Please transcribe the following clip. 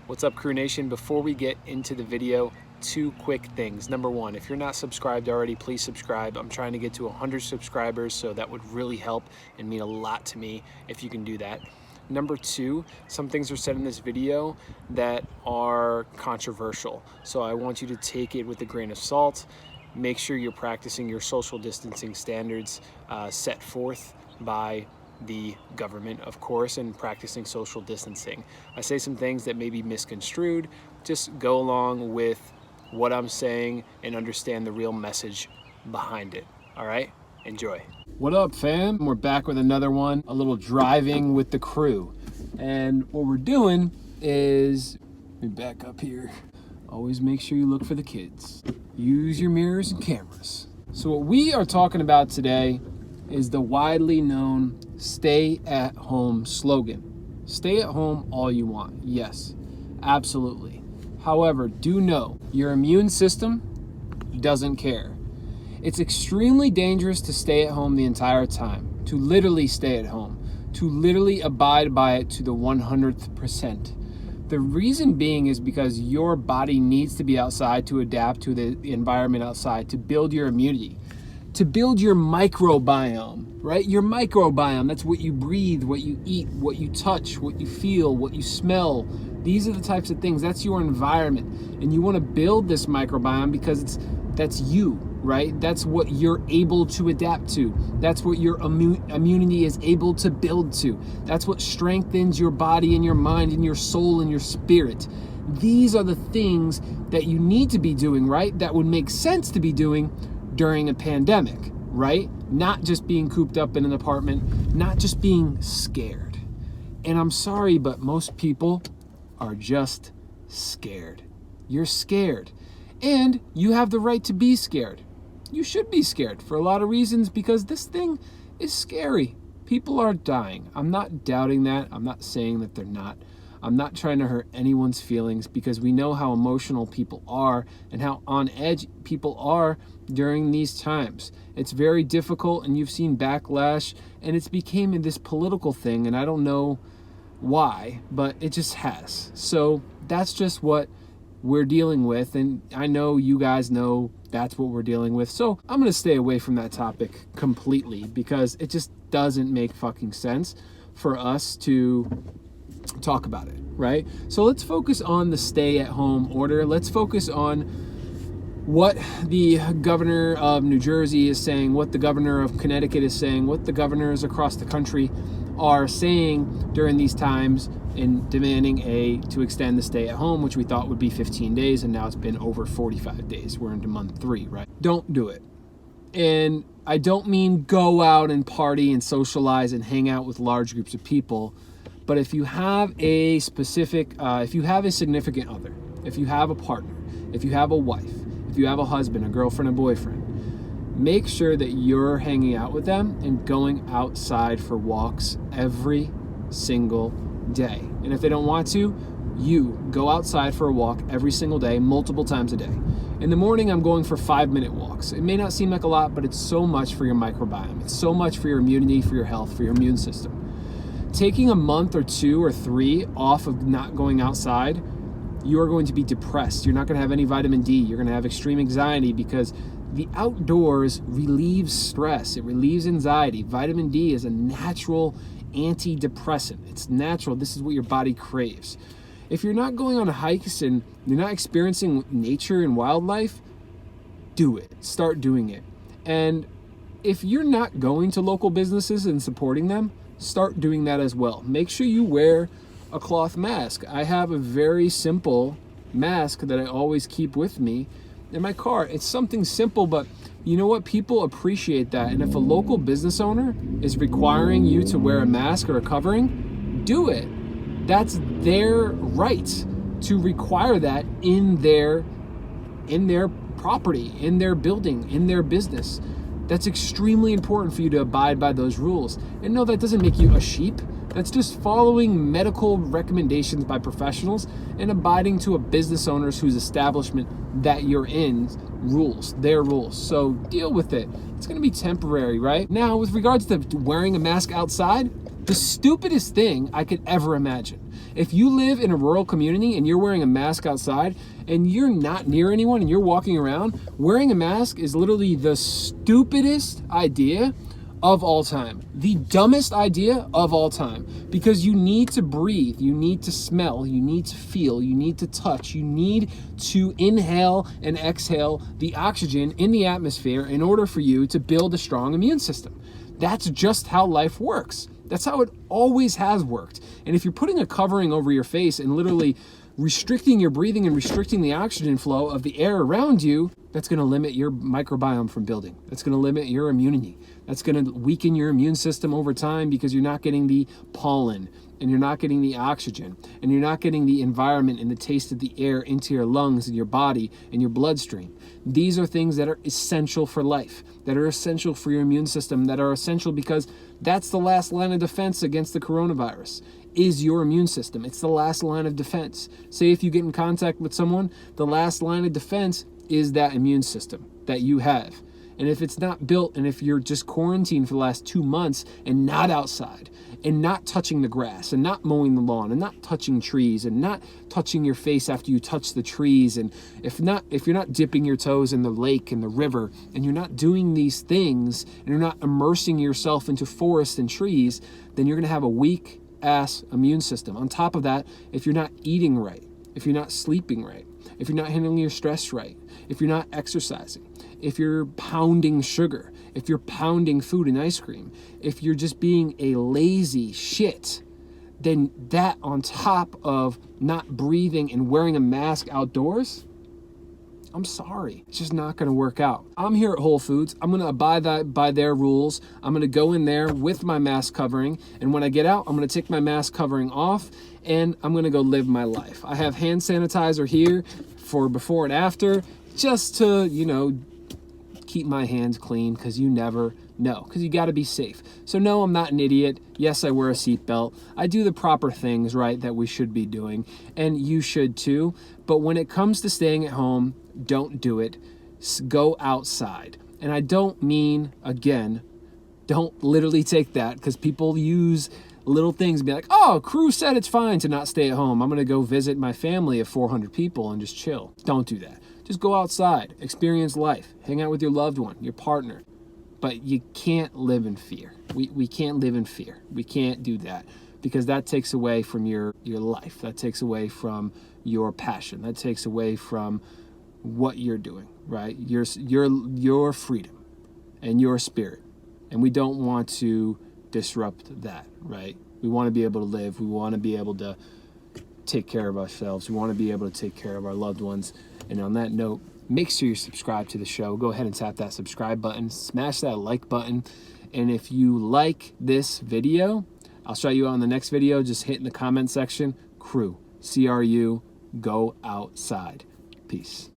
What's up, Crew Nation? Before we get into the video, two quick things. Number one, if you're not subscribed already, please subscribe. I'm trying to get to 100 subscribers, so that would really help and mean a lot to me if you can do that. Number two, some things are said in this video that are controversial, so I want you to take it with a grain of salt. Make sure you're practicing your social distancing standards set forth by the government, of course, and practicing social distancing. I say some things that may be misconstrued. Just go along with what I'm saying and understand the real message behind it. All right, enjoy. What up, fam? We're back with another one, a little driving with the crew. And what we're doing is, let me back up here. Always make sure you look for the kids. Use your mirrors and cameras. So what we are talking about today is the widely known stay at home slogan. Stay at home all you want. Yes, absolutely. However, do know your immune system doesn't care. It's extremely dangerous to stay at home the entire time, to literally stay at home, to literally abide by it to the 100%. The reason being is because your body needs to be outside to adapt to the environment outside, to build your immunity, to build your microbiome, right? Your microbiome, that's what you breathe, what you eat, what you touch, what you feel, what you smell. These are the types of things, that's your environment. And you want to build this microbiome because that's you, right? That's what you're able to adapt to. That's what your immunity is able to build to. That's what strengthens your body and your mind and your soul and your spirit. These are the things that you need to be doing, right? That would make sense to be doing during a pandemic, right? Not just being cooped up in an apartment, not just being scared. And I'm sorry, but most people are just scared. You're scared. And you have the right to be scared. You should be scared for a lot of reasons because this thing is scary. People are dying. I'm not doubting that. I'm not saying that they're not. I'm not trying to hurt anyone's feelings because we know how emotional people are and how on edge people are during these times. It's very difficult, and you've seen backlash, and it's became this political thing, and I don't know why, but it just has. So that's just what we're dealing with, and I know you guys know that's what we're dealing with. So I'm going to stay away from that topic completely because it just doesn't make fucking sense for us to talk about it, right? So let's focus on the stay-at-home order. Let's focus on what the governor of New Jersey is saying, what the governor of Connecticut is saying, what the governors across the country are saying during these times in demanding to extend the stay-at-home, which we thought would be 15 days, and now it's been over 45 days. We're into month 3, right? Don't do it. And I don't mean go out and party and socialize and hang out with large groups of people. But if you have a significant other, if you have a partner, if you have a wife, if you have a husband, a girlfriend, a boyfriend, make sure that you're hanging out with them and going outside for walks every single day. And if they don't want to, you go outside for a walk every single day, multiple times a day. In the morning, I'm going for 5-minute walks. It may not seem like a lot, but it's so much for your microbiome. It's so much for your immunity, for your health, for your immune system. Taking a month or 2 or 3 off of not going outside, you are going to be depressed. You're not going to have any vitamin D. You're going to have extreme anxiety because the outdoors relieves stress. It relieves anxiety. Vitamin D is a natural antidepressant. It's natural. This is what your body craves. If you're not going on hikes and you're not experiencing nature and wildlife, do it. Start doing it. And if you're not going to local businesses and supporting them, start doing that as well. Make sure you wear a cloth mask. I have a very simple mask that I always keep with me in my car. It's something simple, but you know what? People appreciate that. And if a local business owner is requiring you to wear a mask or a covering, do it. That's their right to require that in their property, in their building, in their business. That's extremely important for you to abide by those rules. And no, that doesn't make you a sheep. That's just following medical recommendations by professionals and abiding to a business owner's whose establishment that you're in rules, their rules. So deal with it. It's going to be temporary, right? Now, with regards to wearing a mask outside, the stupidest thing I could ever imagine. If you live in a rural community and you're wearing a mask outside and you're not near anyone and you're walking around, wearing a mask is literally the stupidest idea of all time. The dumbest idea of all time. Because you need to breathe, you need to smell, you need to feel, you need to touch, you need to inhale and exhale the oxygen in the atmosphere in order for you to build a strong immune system. That's just how life works. That's how it always has worked. And if you're putting a covering over your face and literally restricting your breathing and restricting the oxygen flow of the air around you, that's going to limit your microbiome from building. That's going to limit your immunity. That's going to weaken your immune system over time because you're not getting the pollen and you're not getting the oxygen and you're not getting the environment and the taste of the air into your lungs and your body and your bloodstream. These are things that are essential for life, that are essential for your immune system, that are essential because that's the last line of defense against the coronavirus. Is your immune system. It's the last line of defense. Say if you get in contact with someone, the last line of defense is that immune system that you have. And if it's not built, and if you're just quarantined for the last 2 months and not outside and not touching the grass and not mowing the lawn and not touching trees and not touching your face after you touch the trees, and if you're not dipping your toes in the lake and the river, and you're not doing these things and you're not immersing yourself into forests and trees, then you're going to have a weak ass immune system. On top of that, if you're not eating right, if you're not sleeping right, if you're not handling your stress right, if you're not exercising, if you're pounding sugar, if you're pounding food and ice cream, if you're just being a lazy shit, then that on top of not breathing and wearing a mask outdoors, I'm sorry, it's just not going to work out. I'm here at Whole Foods. I'm going to abide by their rules. I'm going to go in there with my mask covering, and when I get out, I'm going to take my mask covering off, and I'm going to go live my life. I have hand sanitizer here for before and after, just to, keep my hands clean, because you never know, because you got to be safe. So no, I'm not an idiot. Yes, I wear a seatbelt. I do the proper things, right, that we should be doing, and you should too. But when it comes to staying at home, don't do it. Go outside. And I don't mean, again, don't literally take that, because people use little things and be like, oh, crew said it's fine to not stay at home. I'm going to go visit my family of 400 people and just chill. Don't do that. Just go outside, experience life, hang out with your loved one, your partner. But you can't live in fear. We can't live in fear. We can't do that, because that takes away from your life. That takes away from your passion. That takes away from what you're doing, right? Your freedom and your spirit. And we don't want to disrupt that, right? We want to be able to live. We want to be able to take care of ourselves. We want to be able to take care of our loved ones. And on that note, make sure you subscribe to the show. Go ahead and tap that subscribe button. Smash that like button. And if you like this video, I'll show you on the next video. Just hit in the comment section, CRU, CRU, go outside. Peace.